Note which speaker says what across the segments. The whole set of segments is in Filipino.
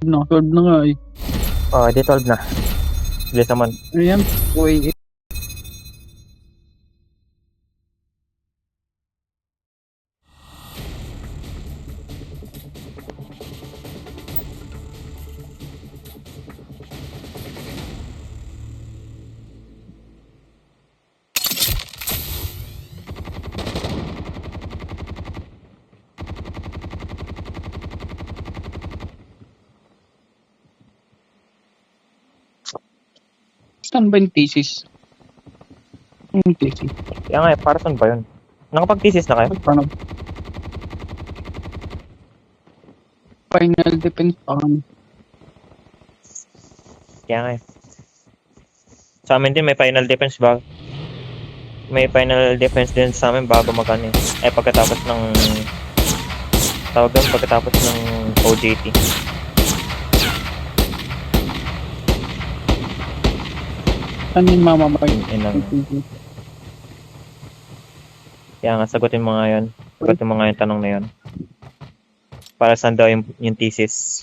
Speaker 1: No, 12 na nga eh.
Speaker 2: Oh, di 12 na. Bilis naman.
Speaker 1: Ayan, uy. Saan ba yung thesis? Yung thesis?
Speaker 2: Kaya nga, para saan ba yun? Nakapag-thesis na kayo?
Speaker 1: Paano? Final defense pa kami.
Speaker 2: Kaya nga eh. Sa amin din may final defense ba? May final defense din sa amin bago mag-ano eh. Eh pagkatapos ng tawag doon pagkatapos ng OJT.
Speaker 1: Saan yung mamamay?
Speaker 2: Yun lang. Kaya nga sagutin mo nga yun. Sagutin mo nga yung tanong na yun. Para saan daw yung thesis?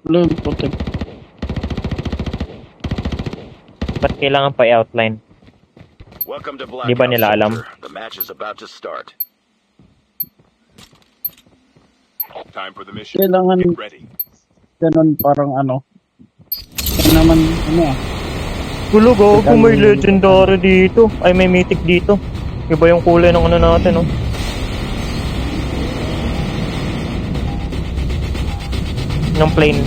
Speaker 1: Wala yung puti.
Speaker 2: Ba't kailangan pa i-outline?
Speaker 3: Welcome to
Speaker 2: Di ba
Speaker 3: Blackout,
Speaker 2: nila alam?
Speaker 3: soldier. The match is about to start. Time for the mission.
Speaker 1: Kailangan
Speaker 3: Get ready.
Speaker 1: ganun parang ano. Kaya naman ano ah.
Speaker 2: Gulog oh, kung may legendary dito. Ay, may mythic dito. Iba yung kulay ng ano natin, oh. Ng plane.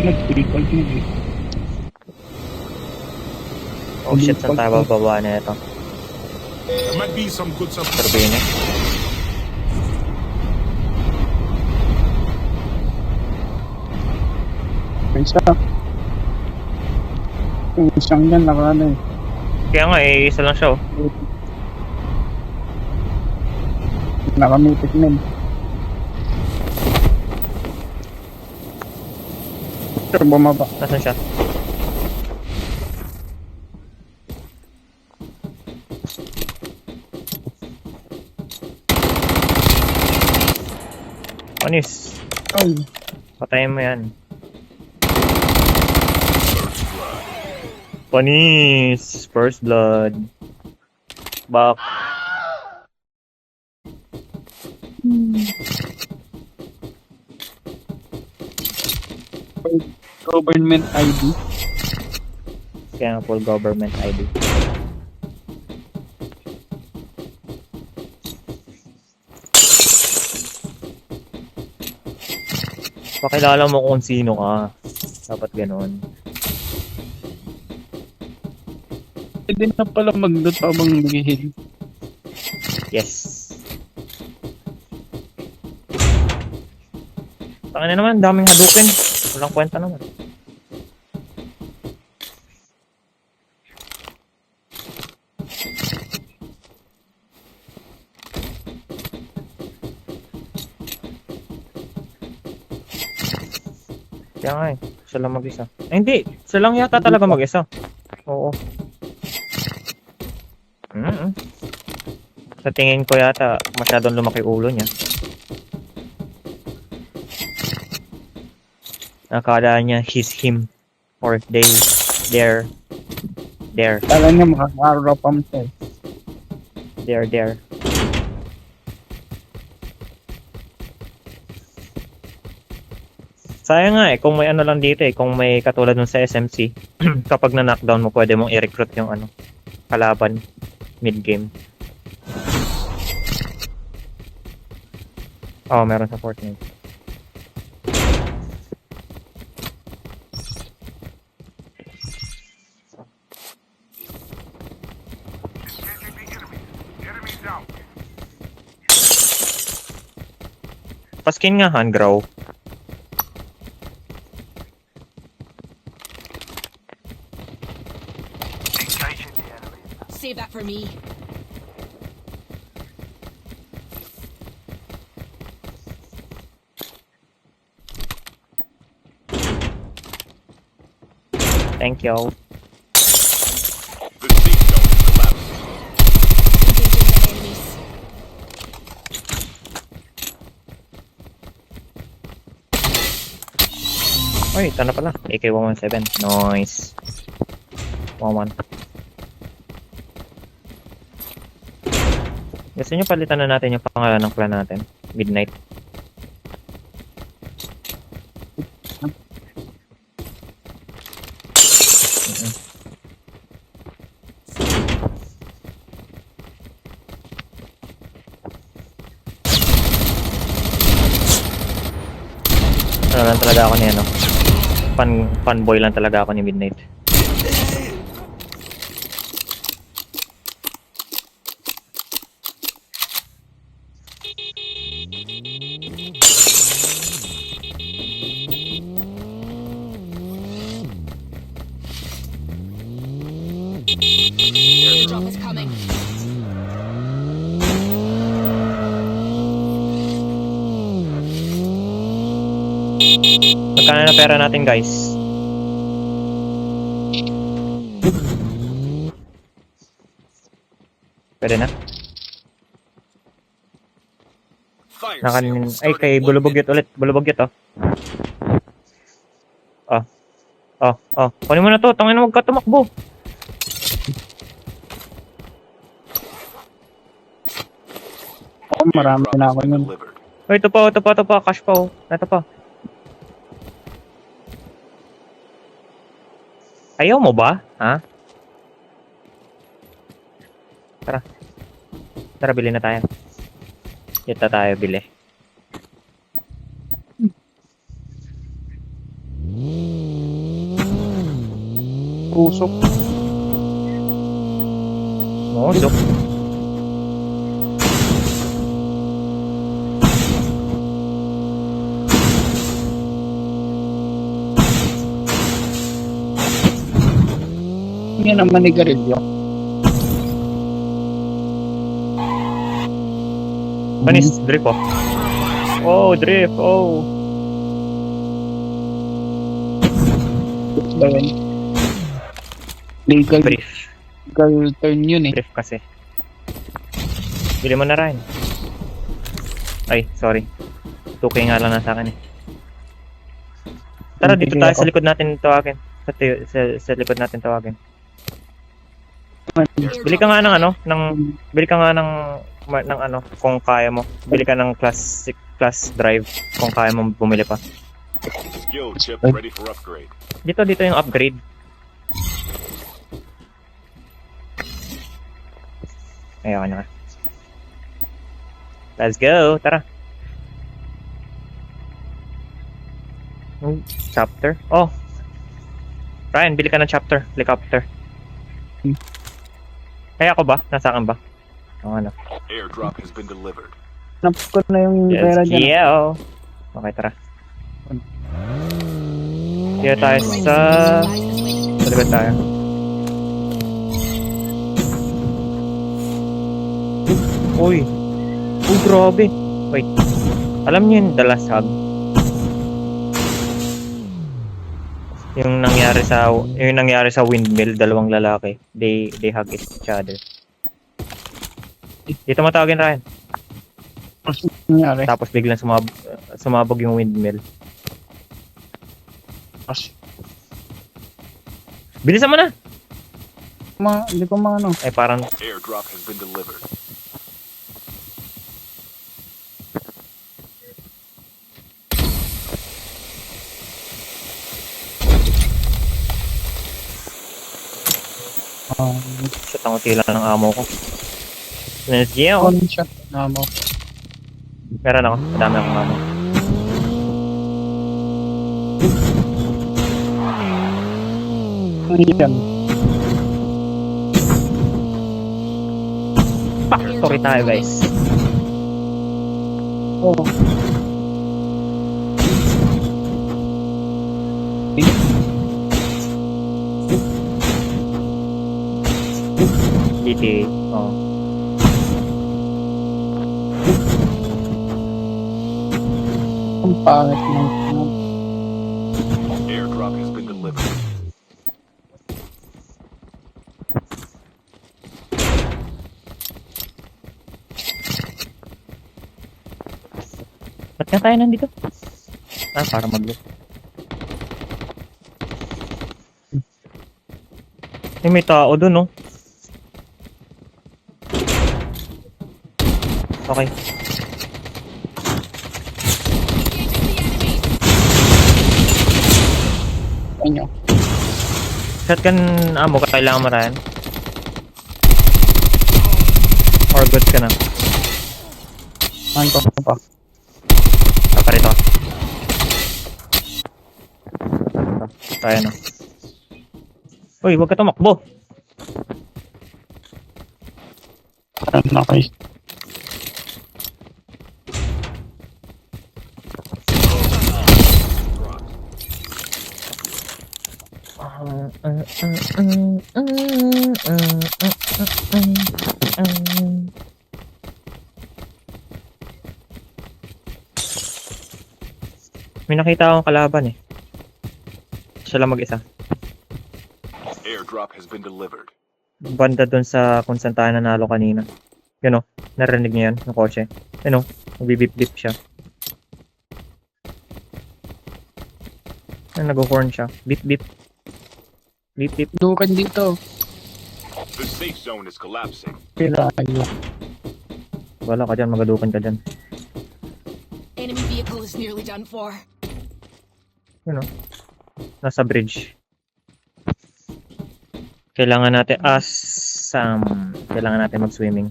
Speaker 1: Nag-tripod na eh.
Speaker 2: Oh shit, saan tayo bababa na ito?
Speaker 4: There might be some good stuff.
Speaker 2: Turbine.
Speaker 1: Isa. Yung isang yan nakano eh.
Speaker 2: Kaya nga, eh, isa lang siya, oh.
Speaker 1: Nakamitik na eh. Sure, bumaba.
Speaker 2: Nasaan siya? Panis.
Speaker 1: Ay,
Speaker 2: Patayin mo yan. Panis. First blood. Back.
Speaker 1: government ID.
Speaker 2: Kaya nga full government ID. Pakilala mo kung sino ka. Dapat ganoon.
Speaker 1: Pwede na pala mag-loot habang nag-heal.
Speaker 2: Yes. Tangina naman, daming hadupin. Walang kwenta naman. Kaya nga eh, siya lang mag-isa. Eh hindi, siya lang yata talaga mag-isa. Oo. Sa tingin ko yata, masyadong lumaki ulo niya. Nakakala niya he's him. Or they, they're.
Speaker 1: Kala niya makaka-rapam siya eh.
Speaker 2: They're. Sayang nga eh, kung may ano lang dito eh, kung may katulad nun sa SMC, kapag na-knockdown mo, pwede mong i-recruit yung ano, kalaban, mid-game. Oo, meron sa Fortnite. Paskin nga, Hangraw.
Speaker 5: Save that for me.
Speaker 2: Thank you.
Speaker 3: The safe zone is collapsing.
Speaker 5: Engaging the enemies.
Speaker 2: Ay, ito na pala. AK-117. Nice. 1-1. Gusto nyo palitan na natin yung pangalan ng clan natin? Midnight. Ano lang talaga ako ni ano? Fanboy lang talaga ako ni Midnight.
Speaker 5: Airdrop is coming.
Speaker 2: Magkano na pera natin, guys? Pwede na?
Speaker 3: Fire
Speaker 2: Nakanin...
Speaker 3: sale
Speaker 2: Ay,
Speaker 3: starting
Speaker 2: kay
Speaker 3: 1 minute.
Speaker 2: Bulubugyot ulit. Bulubugyot, oh. Oh. Oh, oh. Kunin mo na to. Tangin na, huwag ka tumakbo.
Speaker 1: Oo, marami
Speaker 3: Airdrop
Speaker 1: na
Speaker 3: has
Speaker 1: ako
Speaker 3: been
Speaker 1: yun.
Speaker 3: delivered.
Speaker 2: Oh, ito pa, ito pa, ito pa. Cash pa, oh. Ito pa. Ayaw mo ba? Ha? Tara. Tara, bili na tayo. Dito tayo bili.
Speaker 1: Pusok.
Speaker 2: Musok.
Speaker 1: Yan ang manigarilyo.
Speaker 2: Panis, drift, oh. Oh, drift, oh.
Speaker 1: Ito ba yun? Legal
Speaker 2: Brief.
Speaker 1: turn yun eh.
Speaker 2: Drift kasi. Bili mo na rin. Ay, sorry. 2K nga lang na sa akin eh. Tara, dito
Speaker 1: Bili
Speaker 2: tayo
Speaker 1: ako.
Speaker 2: sa likod natin tawagin. Sa likod natin tawagin. Bili ka nga ng ano, bili ka nga ng ano, kung kaya mo. Bili ka ng class drive kung kaya mo bumili pa.
Speaker 3: Skill chip
Speaker 1: Ay.
Speaker 3: ready for upgrade.
Speaker 2: Dito yung upgrade. Ayoko na nga. Let's go, tara. Chapter? Oh. Ryan, bili ka ng chapter. Helicopter. Kaya ko ba? Nasa akin ba? Oo, ano.
Speaker 3: Airdrop has been delivered.
Speaker 1: Hanap ko na yung pera
Speaker 2: Let's
Speaker 1: dyan.
Speaker 2: go. Okay, tara. Dito tayo sa... Sa likod tayo. Uy. Uy, grabe. Wait. Alam niyo yung The Last Hug? Yung nangyari sa windmill, dalawang lalaki. They hug each other. Dito matawagin Ryan.
Speaker 1: Ano nangyari?
Speaker 2: Tapos biglang sumabog yung windmill. Bilisan mo na!
Speaker 1: Hindi ko maano.
Speaker 2: Ay parang
Speaker 3: Airdrop has been delivered.
Speaker 2: shit ang utila ng amo ko. Let's go!
Speaker 1: One shot na mo.
Speaker 2: Meron ako. Madami akong amo.
Speaker 1: Ano yan?
Speaker 2: Factory tayo guys.
Speaker 1: Oh.
Speaker 2: GTA. Oh.
Speaker 1: Ang pangit ng
Speaker 3: Airdrop has been delivered.
Speaker 2: Ba't nga tayo nandito? Para mag-loot. May tao dun, no? Okay.
Speaker 1: Ano?
Speaker 2: Shotgun ammo ka kailangan marayan. Or good ka na.
Speaker 1: Ano ko pa?
Speaker 2: Paparito. Kaya na. Uy, huwag ka tumakbo.
Speaker 1: Ano okay.
Speaker 2: May nakita akong kalaban eh. Siya lang mag-isa.
Speaker 3: Airdrop has been delivered.
Speaker 2: Banda dun sa kung saan tayo nanalo kanina. Yun o, narinig niyo yan, yung kotse. Yun o, nagbibip-bip siya. Yan, nag-horn siya. Bip-bip. Bip-bip.
Speaker 1: Dukan dito.
Speaker 3: The safe zone is collapsing.
Speaker 1: Pila kayo.
Speaker 2: Wala ka dyan, magadukan ka dyan.
Speaker 5: Enemy vehicle is nearly done for.
Speaker 2: Yun o. Nasa bridge. Kailangan natin kailangan natin mag-swimming.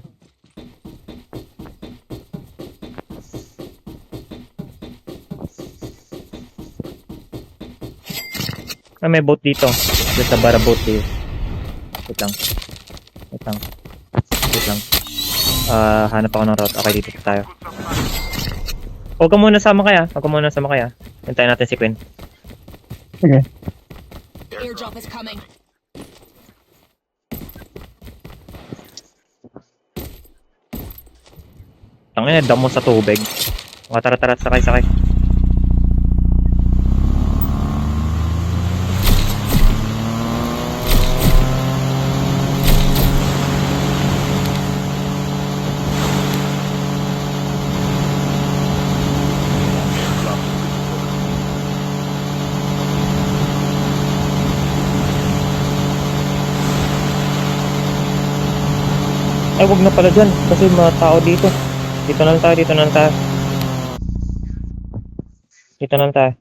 Speaker 2: May boat dito. There's a bara boat dito. Wait lang. Hanap ako ng route. Okay, dito tayo. Huwag ka muna sama kaya. Hintayin natin si Quinn.
Speaker 1: Sige.
Speaker 5: Airdrop is coming.
Speaker 2: Tangina, damo sa tubig. Mga tara, sakay. Ay, wag na pala dyan. Kasi mga tao dito. Dito na lang tayo. Dito na lang tayo.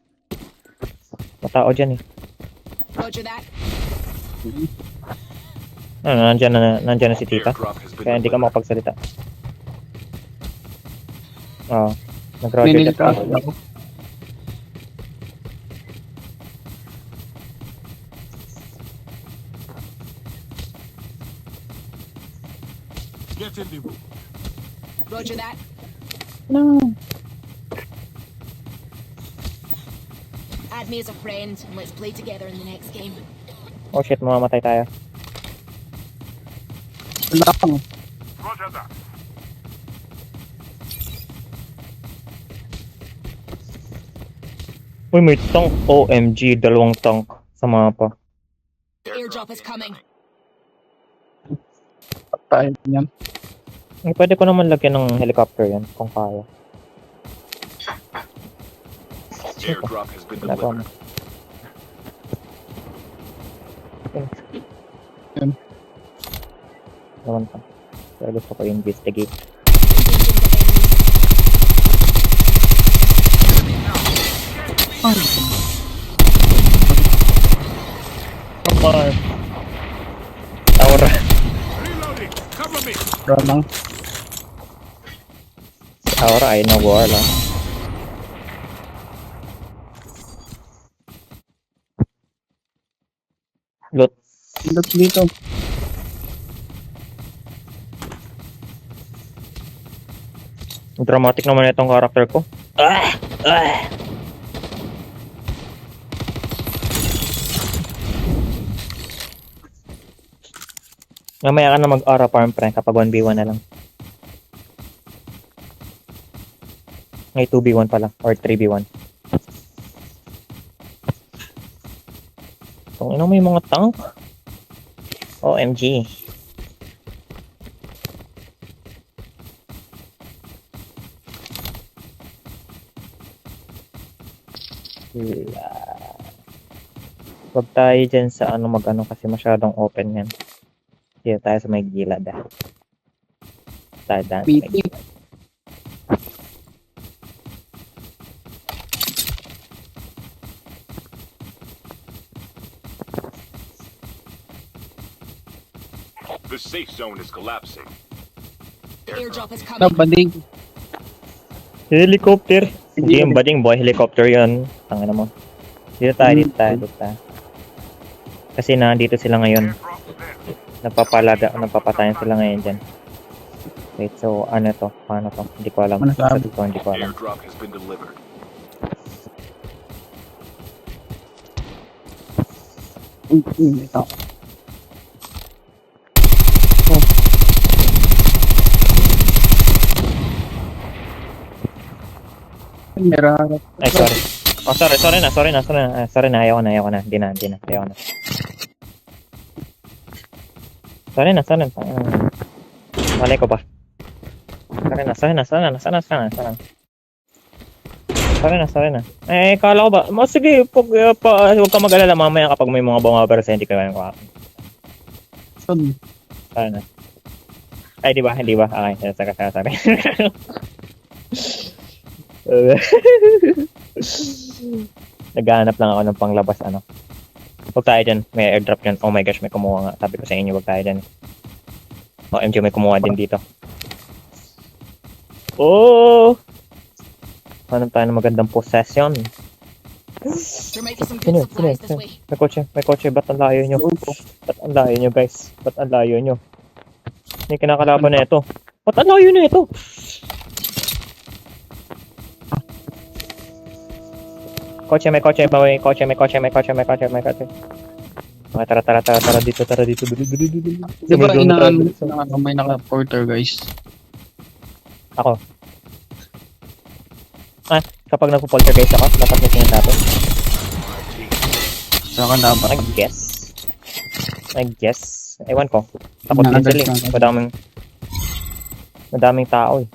Speaker 2: Mga tao dyan eh.
Speaker 5: Roger that.
Speaker 2: Nandyan na si tita.
Speaker 3: Airdrop has been
Speaker 2: Kaya hindi ka
Speaker 3: delivered.
Speaker 2: makapagsalita. Oo. Nag-roger
Speaker 1: Ninil
Speaker 2: that
Speaker 1: ka.
Speaker 2: ka.
Speaker 4: Get in the room.
Speaker 5: Roger that.
Speaker 1: No.
Speaker 5: Add me as a friend and let's play together in the next game.
Speaker 2: Oh shit, mamamatay tayo.
Speaker 1: Wala kang.
Speaker 4: Roger that.
Speaker 2: Uy, may tank. OMG, dalawang tank sa mapa.
Speaker 5: Airdrop is coming.
Speaker 1: Tayo yan.
Speaker 2: Ay, pwede ko naman lagyan ng helicopter yan kung kaya.
Speaker 3: Airdrop has been
Speaker 2: Ginagawa mo.
Speaker 3: delivered.
Speaker 1: Yan.
Speaker 2: Naman pa. Pero gusto ko investigate.
Speaker 1: Ay. Kapal.
Speaker 2: Aura.
Speaker 4: Reloading. Cover me.
Speaker 1: Ramang.
Speaker 2: Aura ay na war lang. Loot.
Speaker 1: Loot dito.
Speaker 2: Dramatic naman itong character ko. Mamaya ka na mag-aura farm pre kapag 1v1 na lang. Ngay 2v1 pala or 3v1. Kung ino may mga tank. OMG. Huwag tayo dyan sa mag-ano kasi masyadong open yan. Dito tayo sa may gilad Tayo dyan sa may
Speaker 1: PT.
Speaker 2: gilad.
Speaker 3: The safe zone is collapsing.
Speaker 5: Airdrop is coming.
Speaker 1: Nabading.
Speaker 2: Helicopter! Hindi yung bading boy, helicopter yun. Tangina mo. Dito tayo. Kasi nandito sila ngayon. Nagpapatayan sila ngayon dyan. Wait, so ano to? Paano to? Hindi ko alam.
Speaker 1: Ano sabi?
Speaker 2: Hindi ko alam.
Speaker 3: Airdrop has been delivered.
Speaker 1: Ito. Meron.
Speaker 2: Ay, sorry. Oh, sorry na. Ayaw ko na. Hindi na. Ayaw ko na. Sorry na. Malay ko ba? Sorry na. Eh, kala ko ba? Sige, huwag ka mag-alala mamaya kapag may mga bumabara sa hindi ka kaya ko.
Speaker 1: Sorry.
Speaker 2: Sorry na. Ay, di ba? Okay, sorry. Naghahanap lang ako ng panglabas Huwag tayo dyan, may airdrop dyan. Oh my gosh, may kumuha nga. Sabi ko sa inyo, huwag tayo dyan. OMG, may kumuha din dito. Oh! Hanap tayo ng magandang possession.
Speaker 5: There might be some good supplies this way.
Speaker 2: May kotse, ba't ang layo nyo? Guys? Ba't ang layo nyo? May kinakalaban na ito. Ba't ang layo na ito? May kotse. Okay, tara dito.
Speaker 1: Di ba inaan may naka-porter guys?
Speaker 2: Ako. Kapag nagpo-poltergeist ako, dapat may sinasabi.
Speaker 1: Saka dapat.
Speaker 2: I guess. Ewan ko. Takot din sila Madaming tao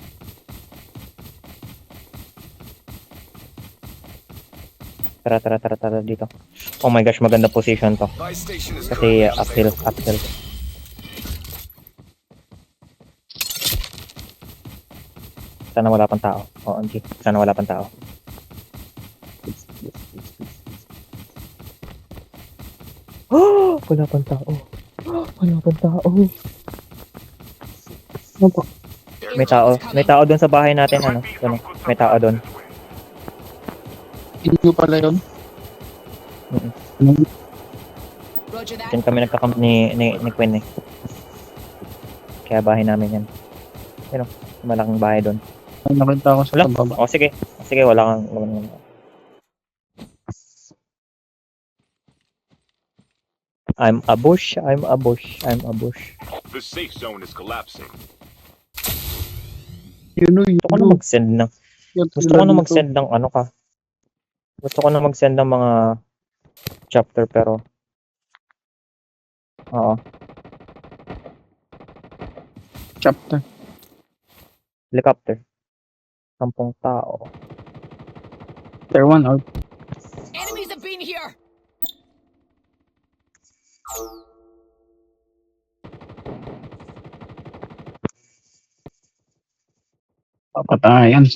Speaker 2: Tara dito. Oh my gosh, maganda position to.
Speaker 3: My station is
Speaker 2: Kasi uphill. Sana wala pang tao. OMG. Sana wala pang tao. Wala pang tao. May tao doon sa bahay natin May tao doon.
Speaker 1: Hindi pala yun.
Speaker 5: Roger that.
Speaker 2: Diyan kami nagkakamp ni Quinn Kaya bahay namin yan. Malaking bahay doon.
Speaker 1: Nakita ko sa
Speaker 2: Wala.
Speaker 1: baba.
Speaker 2: Sige, wala kang. I'm a bush.
Speaker 3: The safe zone is collapsing.
Speaker 2: Gusto ko na mag-send ng Gusto ko na mag-send ng mga chapter pero oo.
Speaker 1: Chapter.
Speaker 2: Helicopter. 10 tao.
Speaker 1: Chapter 1 out.
Speaker 5: Enemies have been here.
Speaker 1: Papatayan.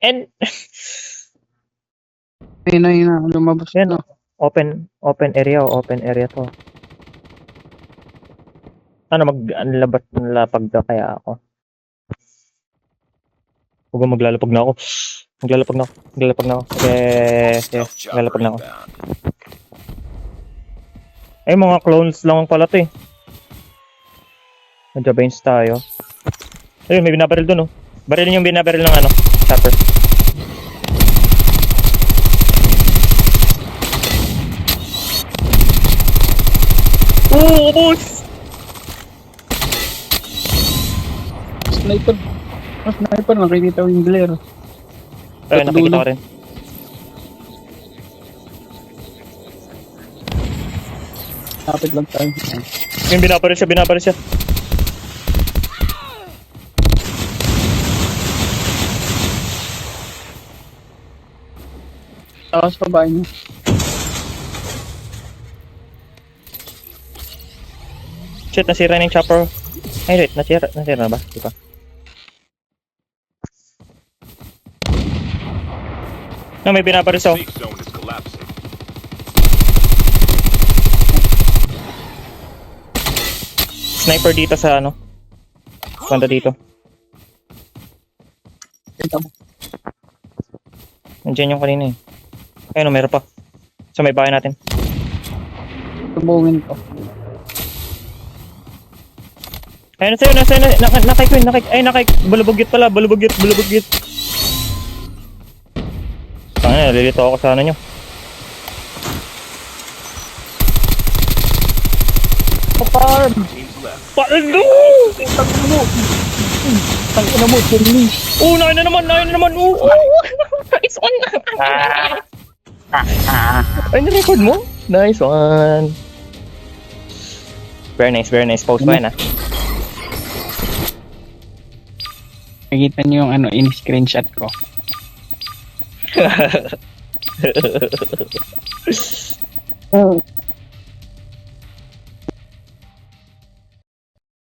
Speaker 2: And
Speaker 1: Ayun na, lumabas
Speaker 2: yan,
Speaker 1: na.
Speaker 2: open area to. Maglalapag na kaya ako. Huwag maglalapag na ako. Maglalapag na ako. Okay, maglalapag na ako. Ay, mga clones lang pala to Nag-Jabains tayo. Ayun, may binabaril dun Barilin yung binabaril ng chopper. Boss!
Speaker 1: Sniper. Sniper, nakikita ko yung glare.
Speaker 2: Ayun, nakikita ko rin.
Speaker 1: Kapit lang tayo.
Speaker 2: Yung binabaril siya.
Speaker 1: ako sa bahay niyo.
Speaker 2: Shit, nasira na yung chopper. Ay, wait, nasira na ba? Di ba? No, may binabaris ako.
Speaker 3: Safe zone is collapsing.
Speaker 2: Sniper dito sa ano. Banda dito.
Speaker 1: Kita mo.
Speaker 2: Nandiyan yung kanina eh. Ayun, meron pa. Sa may bahay natin.
Speaker 1: Subungin ko.
Speaker 2: Ayun, nasa yun, nakay Queen, balubugit pala, balubugit. Tangina, nalilito ako sa ano nyo.
Speaker 1: Farm!
Speaker 3: Teams left.
Speaker 2: Paano?
Speaker 1: Tangina mo, Chumli.
Speaker 2: Oh, nain na naman, Nice one! Ay, na-record mo? Nice one! Very nice, post mo yan ah.
Speaker 1: Nakikita niyo yung ano, in-screenshot ko.